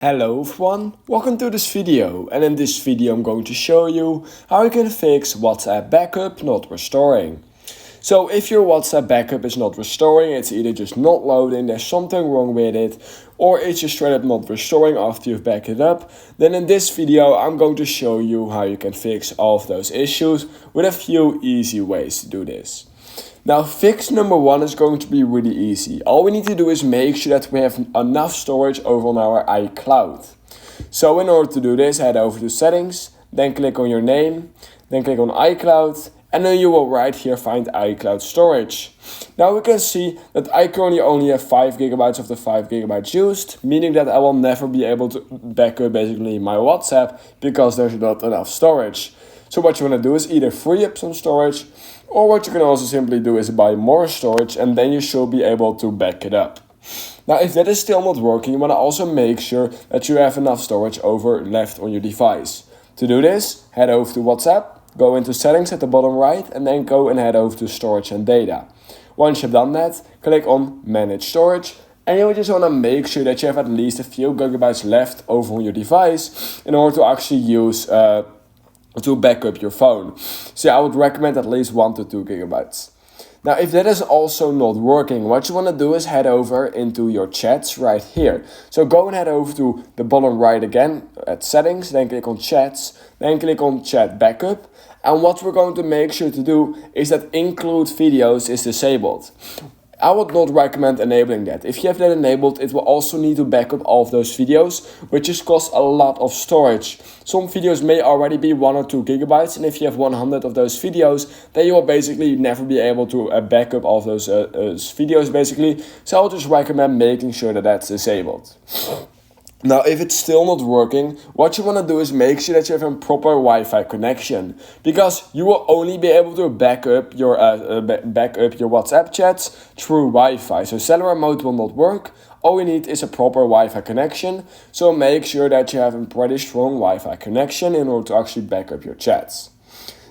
Hello everyone, welcome to this video, and in this video I'm going to show you how you can fix WhatsApp backup not restoring. So if your WhatsApp backup is not restoring, it's either just not loading, there's something wrong with it, or it's just straight up not restoring after you've backed it up, then in this video I'm going to show you how you can fix all of those issues with a few easy ways to do this. Now, fix number one is going to be really easy. All we need to do is make sure that we have enough storage over on our iCloud. So in order to do this, head over to settings, then click on your name, then click on iCloud, and then you will right here find iCloud storage. Now we can see that I currently only have 5 GB of the 5 GB used, meaning that I will never be able to back up basically my WhatsApp because there's not enough storage. So what you want to do is either free up some storage, or what you can also simply do is buy more storage, and then you should be able to back it up. Now if that is still not working, you want to also make sure that you have enough storage over left on your device. To do this, head over to WhatsApp, go into settings at the bottom right, and then go and head over to storage and data. Once you've done that, click on manage storage, and you just want to make sure that you have at least a few gigabytes left over on your device in order to actually use to back up your phone. So I would recommend at least 1 to 2 gigabytes. Now if that is also not working, what you want to do is head over into your chats right here. So go and head over to the bottom right again at settings, then click on chats, then click on chat backup. And what we're going to make sure to do is that include videos is disabled. I would not recommend enabling that. If you have that enabled, it will also need to back up all of those videos, which just costs a lot of storage. Some videos may already be 1 or 2 gigabytes, and if you have 100 of those videos, then you will basically never be able to back up all of those videos basically. So I would just recommend making sure that that's disabled. Now, if it's still not working, what you want to do is make sure that you have a proper Wi-Fi connection, because you will only be able to back up your WhatsApp chats through Wi-Fi. So cellular mode will not work. All you need is a proper Wi-Fi connection. So make sure that you have a pretty strong Wi-Fi connection in order to actually back up your chats.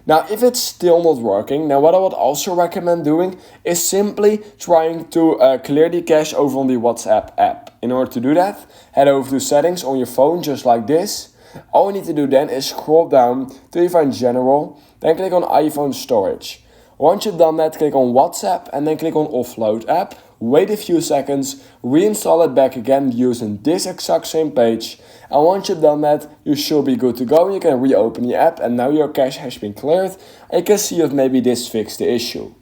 Now, if it's still not working, now what I would also recommend doing is simply trying to clear the cache over on the WhatsApp app. In order to do that, head over to settings on your phone just like this. All you need to do then is scroll down till you find general, then click on iPhone storage. Once you've done that, click on WhatsApp and then click on offload app. Wait a few seconds, reinstall it back again using this exact same page. And once you've done that, you should be good to go. You can reopen the app and now your cache has been cleared. And you can see if maybe this fixed the issue.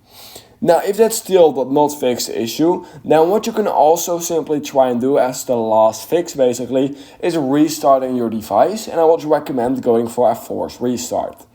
Now, if that still did not fix the issue, then what you can also simply try and do as the last fix basically is restarting your device. And I would recommend going for a forced restart.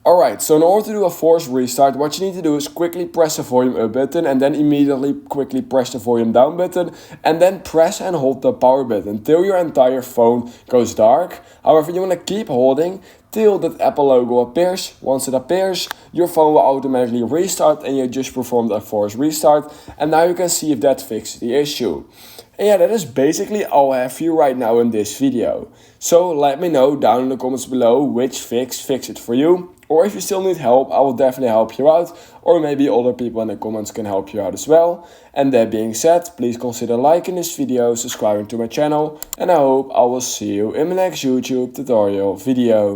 Alright, so in order to do a forced restart, what you need to do is quickly press the volume up button and then immediately quickly press the volume down button and then press and hold the power button until your entire phone goes dark. However, you want to keep holding till that Apple logo appears. Once it appears, your phone will automatically restart and you just performed a forced restart. And now you can see if that fixed the issue. And yeah, that is basically all I have for you right now in this video. So let me know down in the comments below which fixed it for you. Or if you still need help, I will definitely help you out. Or maybe other people in the comments can help you out as well. And that being said, please consider liking this video, subscribing to my channel. And I hope I will see you in my next YouTube tutorial video.